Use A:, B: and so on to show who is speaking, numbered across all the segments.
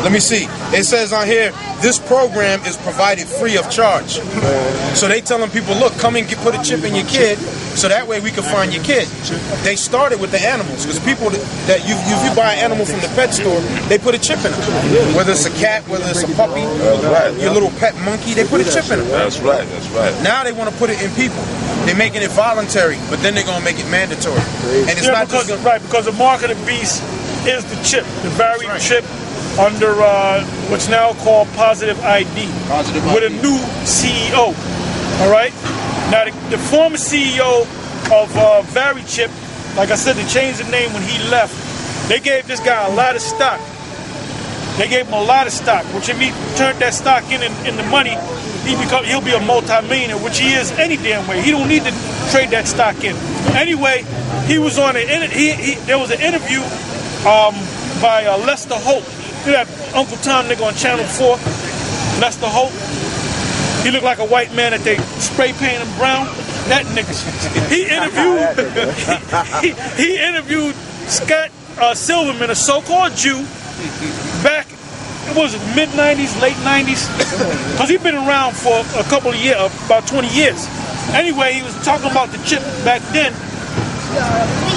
A: Let me see. It says on here, this program is provided free of charge. So they telling people, look, come and put a chip in your kid, so that way we can find your kid. They started with the animals, because people that if you buy an animal from the pet store, they put a chip in it. Whether it's a cat, whether it's a puppy, your little pet monkey, they put a chip in it.
B: That's right, that's right.
A: Now they want to put it in people. They're making it voluntary, but then they're going to make it mandatory. And it's not
C: because,
A: just
C: because the mark of the beast is the chip, the varied chip under what's now called Positive ID, with a new CEO. All right. Now the former CEO of VariChip, like I said, they changed the name when he left. They gave this guy a lot of stock. They gave him a lot of stock, which if he turned that stock in the money, he'll be a multi-millionaire, which he is any damn way. He don't need to trade that stock in. Anyway, he was on there was an interview by Lester Holt. You know that Uncle Tom nigga on Channel 4, Lester Holt. He looked like a white man that they spray painted him brown. That nigga. He interviewed Scott Silverman, a so-called Jew, back, what was it, mid-90s, late 90s? Because he'd been around for a couple of years, about 20 years. Anyway, he was talking about the chip back then.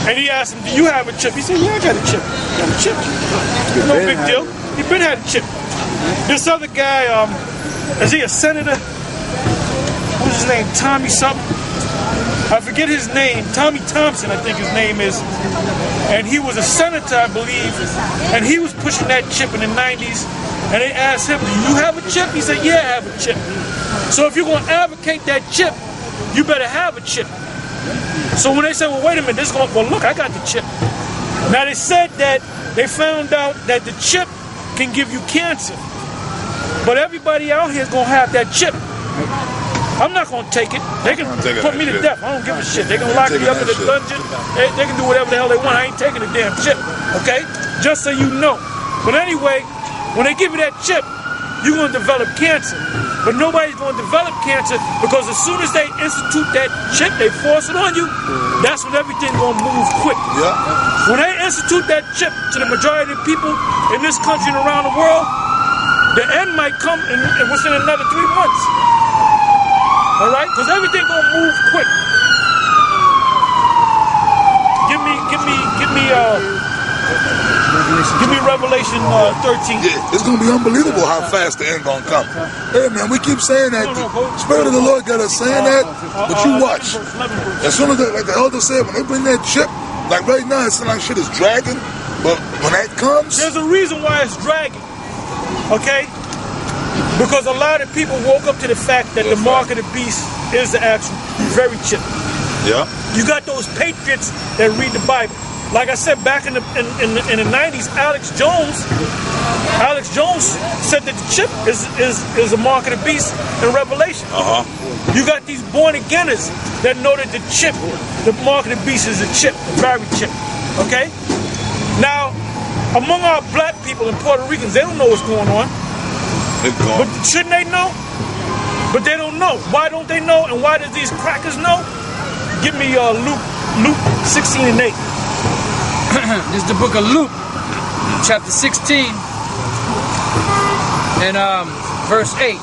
C: And he asked him, do you have a chip? He said, yeah, I got a chip. Got a chip. No big deal. He been had a chip. This other guy, is he a senator? What's his name? Tommy something? I forget his name. Tommy Thompson, I think his name is. And he was a senator, I believe. And he was pushing that chip in the 90s. And they asked him, do you have a chip? He said, yeah, I have a chip. So if you're going to advocate that chip, you better have a chip. So when they said, well, wait a minute, this going, well, look, I got the chip. Now they said that they found out that the chip can give you cancer. But everybody out here is going to have that chip. I'm not going to take it. They can put me to death. I don't give a shit. They can lock me up in the dungeon. They can do whatever the hell they want. I ain't taking the damn chip. Okay? Just so you know. But anyway, when they give you that chip, you're going to develop cancer. But nobody's going to develop cancer because as soon as they institute that chip, they force it on you, that's when everything's going to move quick.
B: Yeah.
C: When they institute that chip to the majority of people in this country and around the world, the end might come within another 3 months. All right? Because everything's going to move quick. Give me Revelation 13.
B: Yeah, it's going to be unbelievable how fast the end going to come. Hey, man, we keep saying that. The Spirit of the Lord got us saying that, but you watch. As soon as, like the elder said, when they bring that chip, like right now, it seems like shit is dragging, but when that comes...
C: There's a reason why it's dragging, okay? Because a lot of people woke up to the fact that the mark of the beast is the actual very chip.
B: Yeah.
C: You got those patriots that read the Bible. Like I said, back in the 90s, Alex Jones said that the chip is a mark of the beast in Revelation. You got these born againers that know that the chip, the mark of the beast is a chip, a very chip. Okay? Now, among our black people and Puerto Ricans, they don't know what's going on. But shouldn't they know? But they don't know. Why don't they know? And why does these crackers know? Give me Luke 16 and 8.
D: This is the book of Luke, chapter 16, and verse 8.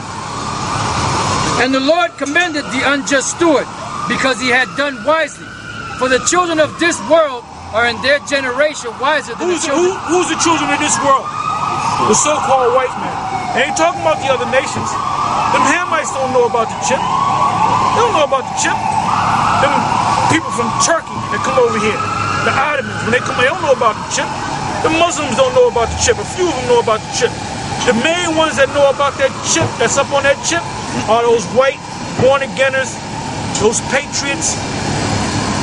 D: And the Lord commended the unjust steward, because he had done wisely. For the children of this world are in their generation wiser than the children.
C: Who's the children of this world? The so-called white man. They ain't talking about the other nations. Them Hamites don't know about the chip. They don't know about the chip. Them people from Turkey that come over here. The Ottomans, when they come, they don't know about the chip. The Muslims don't know about the chip. A few of them know about the chip. The main ones that know about that chip, that's up on that chip, are those white born-againers, those patriots,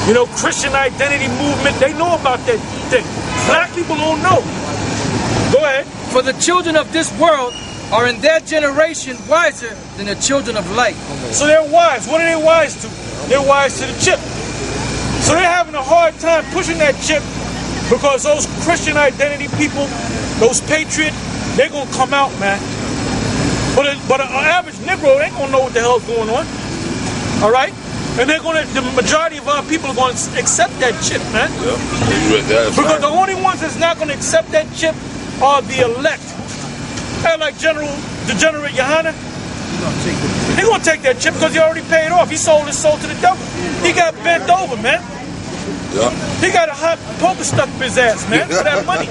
C: you know, Christian identity movement. They know about that thing. Black people don't know. Go ahead.
D: For the children of this world are in their generation wiser than the children of light.
C: So they're wise. What are they wise to? They're wise to the chip. So they're having a hard time pushing that chip because those Christian identity people, those patriots, they're going to come out, man. But an average Negro ain't going to know what the hell's going on. All right? And the majority of our people are going to accept that chip, man.
B: Yeah.
C: Because the only ones that's not going to accept that chip are the elect. Hey, like Degenerate Johanna, he gonna take that chip because he already paid off. He sold his soul to the devil. He got bent over, man.
B: Yeah.
C: He got a hot poker stuck up his ass, man, for that money.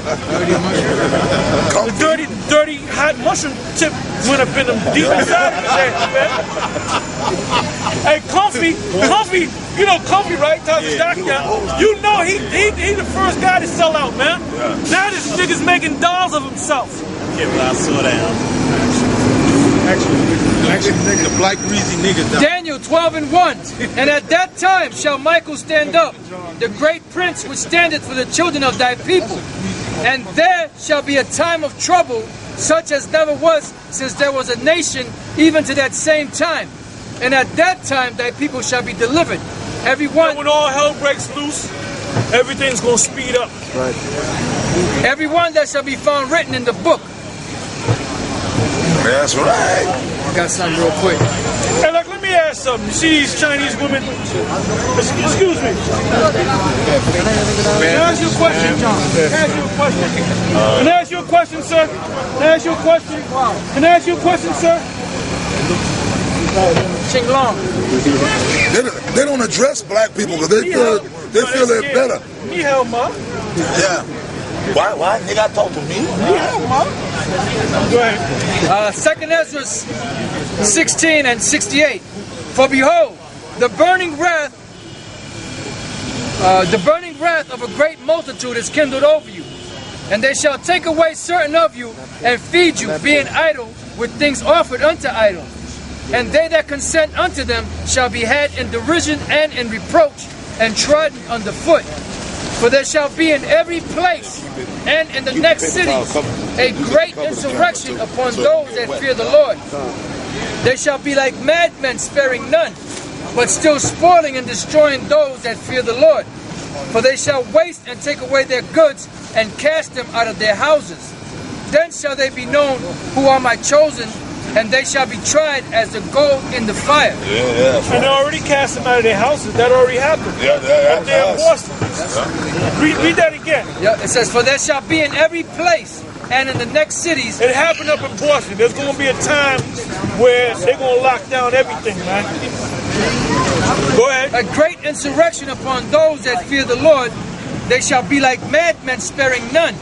C: The dirty, hot mushroom tip went up in him deep inside of his ass, man. Hey, Comfy, you know Comfy, right? Talking to Doc, you know he the first guy to sell out, man. Now this nigga's making dolls of himself.
E: Yeah, but I saw that.
A: Actually, the black greasy niggas.
D: Daniel 12:1. And at that time shall Michael stand up, the great prince which standeth for the children of thy people. And there shall be a time of trouble, such as never was since there was a nation, even to that same time. And at that time thy people shall be delivered. Everyone,
C: When all hell breaks loose, everything's gonna speed up.
D: everyone that shall be found written in the book.
B: That's right.
D: Got something real quick.
C: Hey, like, let me ask something. You see these Chinese women? Excuse me. Can I ask you a question, John? Can I ask you a question? Can I ask you a question, sir? Can I ask you a question? Can I ask you a question, sir?
D: Ching Long.
B: They don't address black people because they feel they're better.
C: Ni hao ma.
B: Yeah. Why? Nigga, talk to me.
C: Ni hao ma. Go ahead.
D: 2nd Ezra 16 and 68. For behold, the burning wrath of a great multitude is kindled over you, and they shall take away certain of you and feed you, being idle with things offered unto idols. And they that consent unto them shall be had in derision and in reproach, and trodden underfoot. For there shall be in every place and in the next cities a great insurrection upon those that fear the Lord. They shall be like madmen, sparing none, but still spoiling and destroying those that fear the Lord. For they shall waste and take away their goods and cast them out of their houses. Then shall they be known who are my chosen, and they shall be tried as the gold in the fire.
B: Yeah.
C: And they already cast them out of their houses. That already happened.
B: Yeah,
C: Up there in Boston. Read that again.
D: Yeah, it says, for there shall be in every place and in the next cities.
C: It happened up in Boston. There's going to be a time where they're going to lock down everything, man. Go ahead.
D: A great insurrection upon those that fear the Lord. They shall be like madmen, sparing none,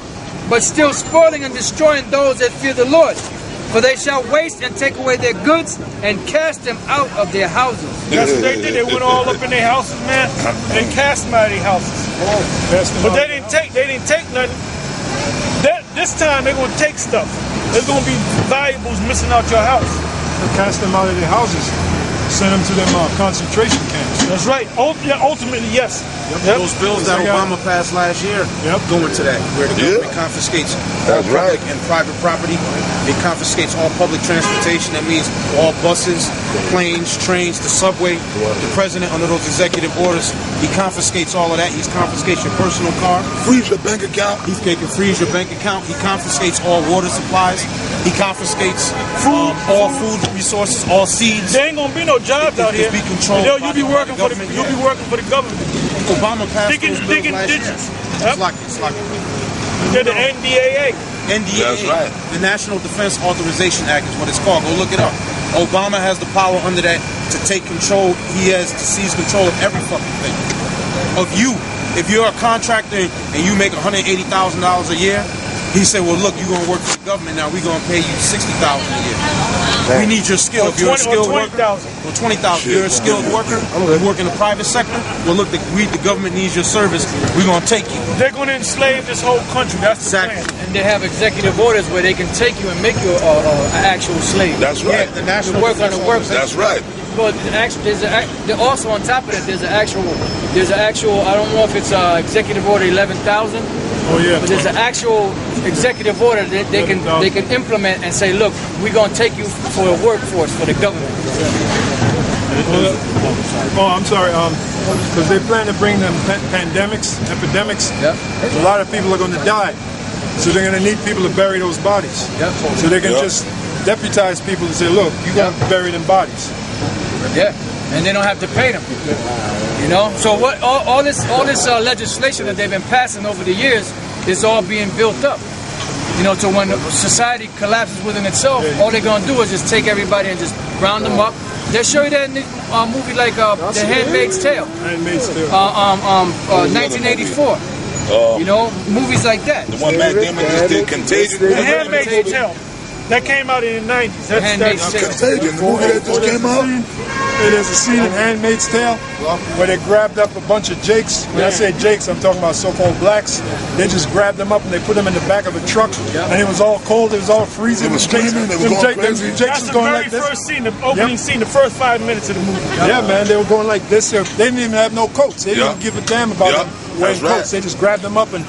D: but still spoiling and destroying those that fear the Lord. For they shall waste and take away their goods and cast them out of their houses.
C: That's what they did. They went all up in their houses, man, and cast them out of their houses. But they didn't take nothing. This time they're gonna take stuff. There's gonna be valuables missing out your house.
F: Cast them out of their houses, send them to them concentration camps.
C: That's right. Ultimately, yes. Yep.
A: Those bills that Obama passed last year going to that, where the government confiscates all public and private property. It confiscates all public transportation. That means all buses, planes, trains, the subway. The president, under those executive orders, he confiscates all of that. He confiscates your personal car.
B: Freeze your bank account.
A: He can freeze your bank account. He confiscates all water supplies. He confiscates all food resources, all seeds.
C: There ain't gonna be no jobs out here.
A: Be controlled.
C: You'll be working for the government.
A: Obama passed
C: Digging
A: those bills last
C: ditches.
A: year. It's like
C: They're the NDAA.
A: NDAA,
B: That's right.
A: the National Defense Authorization Act is what it's called. Go look it up. Obama has the power under that to take control. He has to seize control of every fucking thing. If you're a contractor and you make $180,000 a year, he said, well, look, you're going to work for the government now. We're going to pay you $60,000 a year. We need your skill. If you're a skilled worker, or $20,000. You're a skilled worker, you work in the private sector, well, look, the government needs your service. We're going to take you.
C: They're going to enslave this whole country. That's the plan.
D: And they have executive orders where they can take you and make you an actual slave.
B: That's right.
A: The National
D: work on the work.
B: That's right.
D: But also on top of that, there's an actual. I don't know if it's executive order 11,000.
F: Oh yeah.
D: But there's an actual executive order that they can implement and say, look, we're gonna take you for a workforce for the government.
F: Oh, I'm sorry. Because they plan to bring them epidemics.
D: Yep.
F: A lot of people are going to die, so they're going to need people to bury those bodies.
D: Yep.
F: So they can just deputize people to say, look, you got to bury them bodies.
D: Yeah. And they don't have to pay them. You know. So what? All this legislation that they've been passing over the years is all being built up. You know, so when society collapses within itself, all they're gonna do is just take everybody and just round them up. They show you that in the movie like The Handmaid's Tale.
F: Handmaid's Tale.
D: 1984. You know, movies like that.
B: The one Matt Damon just did, Contagion.
C: The Handmaid's Tale. That came out in the 90s. That's
B: Contagion, the movie that just came out.
F: There's a scene in Handmaid's Tale where they grabbed up a bunch of Jakes. When I say Jakes, I'm talking about so-called blacks. They just grabbed them up and they put them in the back of a truck. And it was all cold, it was all freezing.
B: They were screaming, they were going crazy.
C: That's the very first scene, the opening scene, the first 5 minutes of the movie.
F: Yeah, man, they were going like this. They didn't even have no coats. They didn't give a damn about them wearing coats. They just grabbed them up and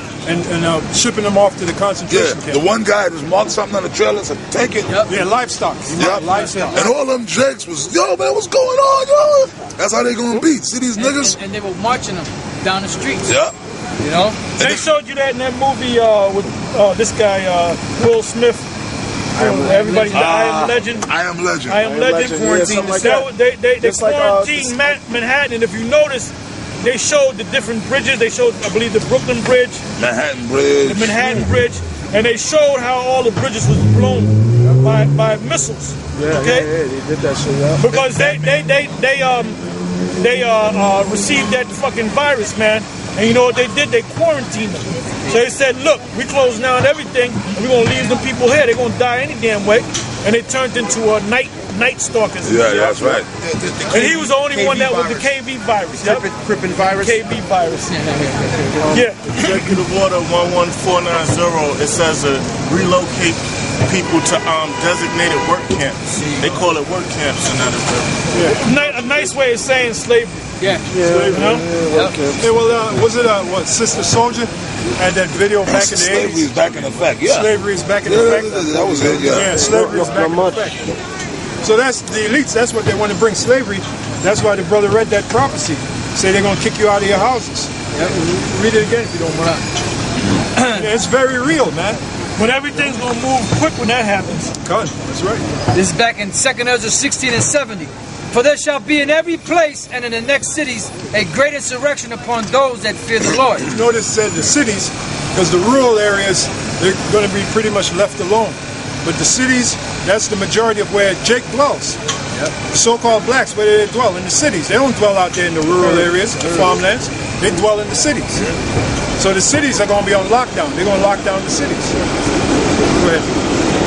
F: shipping them off to the concentration camp.
B: The one guy just marked something on the trailer, said, take it.
F: Yeah, livestock. Livestock.
B: And all them Jakes was, yo, man, what's going on, yo? That's how they gonna beat. See these niggas?
D: And they were marching them down the streets.
B: Yeah.
D: You know?
C: They showed you that in that movie with this guy, Will Smith. Everybody, I Am Legend.
B: I Am Legend.
C: I Am Legend.
F: Quarantine.
C: They quarantined Manhattan, and if you notice, they showed the different bridges. They showed, I believe, the Brooklyn Bridge,
B: Manhattan Bridge,
C: the Manhattan Bridge, and they showed how all the bridges was blown by missiles. Okay,
F: they did that shit. Yeah.
C: because they received that fucking virus, man. And you know what they did? They quarantined them. So they said, look, we closed down everything, and we're gonna leave them people here. They're gonna die any damn way. And they turned into a night stalkers.
B: Yeah, that's right.
C: And he was the only one that was the KB virus.
G: Crippin virus.
C: KB virus. Yeah.
E: Executive Order 11490, it says relocate people to designated work camps. They call it work camps in that
C: A nice way of saying slavery.
D: Yeah.
C: You know?
F: Hey, well, was it what Sister Soldier had that video back in the 80s?
B: Slavery is back in effect. Yeah.
F: Slavery is back in effect.
B: That was it. Yeah.
F: Yeah, slavery is back in effect. So that's the elites. That's what they want to bring, slavery. That's why the brother read that prophecy. Say they're going to kick you out of your houses. Yep. Read it again if you don't mind. It's very real, man.
C: But everything's going to move quick when that happens.
F: God, that's right.
D: This is back in 2nd Ezra 16 and 70. For there shall be in every place and in the next cities a great insurrection upon those that fear the Lord.
F: Notice said the cities, because the rural areas, they're going to be pretty much left alone. But the cities, that's the majority of where Jake dwells. Yep. The so-called blacks, where they dwell, in the cities. They don't dwell out there in the rural areas, the farmlands. They dwell in the cities. So the cities are going to be on lockdown. They're going to lock down the cities. Go ahead.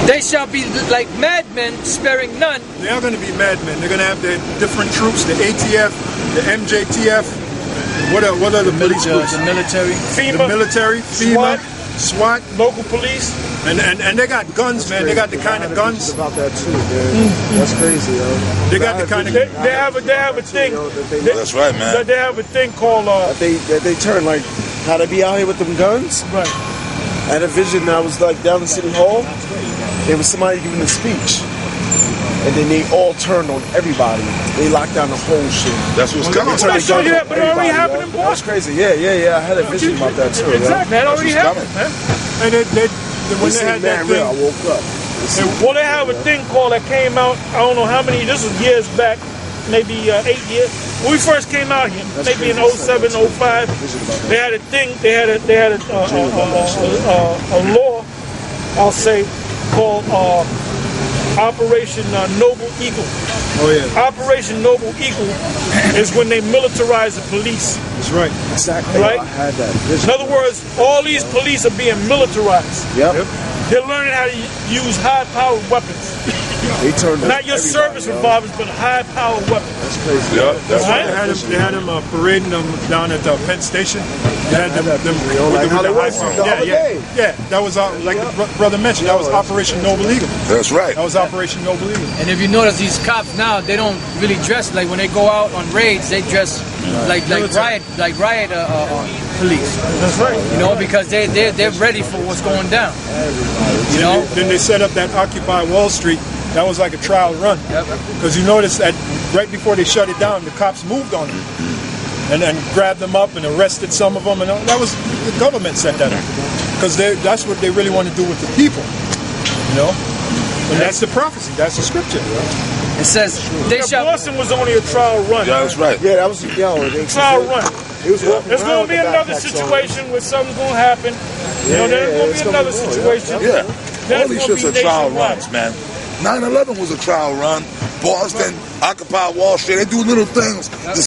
D: They shall be like madmen, sparing none.
F: They are going to be madmen. They're going to have their different troops, the ATF, the MJTF. What are the police groups?
D: The military.
C: FEMA.
F: The military, FEMA, SWAT,
C: local police.
F: And they got guns, man. They got the kind of guns.
G: About that too, man. That's crazy, yo.
F: They got the kind of.
C: They have a thing.
B: That's right, man.
C: They have a thing called.
G: They turn like how they be out here with them guns.
C: Right.
G: I had a vision. I was like down in City Hall. There was somebody giving a speech, and then they all turned on everybody. They locked down the whole shit.
B: That's what's coming.
C: I showed you that, but it already happened in
G: That was
C: Boston.
G: crazy. Yeah. I had a vision about that too.
C: Exactly. That already happened, man.
F: And when they had that thing,
G: I woke up.
C: Well, they have a thing called that came out. I don't know how many. This was years back, maybe 8 years. When we first came out here, maybe in 07, 05, they had a thing. They had a law, I'll say, called Operation Noble Eagle.
F: Oh yeah,
C: Operation Noble Eagle is when they militarize the police.
F: that's right.
G: Exactly.
C: Right?
G: I had that vision.
C: In other words, all these police are being militarized.
G: Yep.
C: They're learning how to use high-powered weapons.
G: They turned on
C: Not your service revolvers, but high-powered weapons.
G: That's crazy.
B: Yeah, that's
C: Right?
F: They had them parading them down at Penn Station. They had them
G: like
F: with
G: how
F: the
G: they
F: high
G: was
F: power.
G: the other day.
F: Yeah. That was like the brother mentioned. That was Operation Noble Eagle.
B: That's right.
F: That was Operation Noble Eagle.
D: And if you notice, these cops now, they don't really dress like when they go out on raids. They dress like riot police.
F: That's right.
D: You know, because they're ready for what's going down. You know.
F: Then they set up that Occupy Wall Street. That was like a trial run. Because you notice that right before they shut it down, the cops moved on them. And grabbed them up and arrested some of them. And that was, the government set that up. Because that's what they really want to do with the people. You know? And that's the prophecy. That's the scripture.
D: It says they shall.
C: Boston was only a trial run.
B: Yeah, that's right.
G: Yeah, that was
C: Trial run.
G: He was walking
C: There's
G: around
C: going to be
G: with the
C: another
G: backpacks on.
C: situation where something's going to happen. there's going to be another situation.
B: Yeah.
C: That's
B: All these
C: gonna
B: shits
C: be
B: are trial
C: nationwide.
B: runs, man. 9/11 was a trial run. Boston, Occupy Wall Street. They do little things to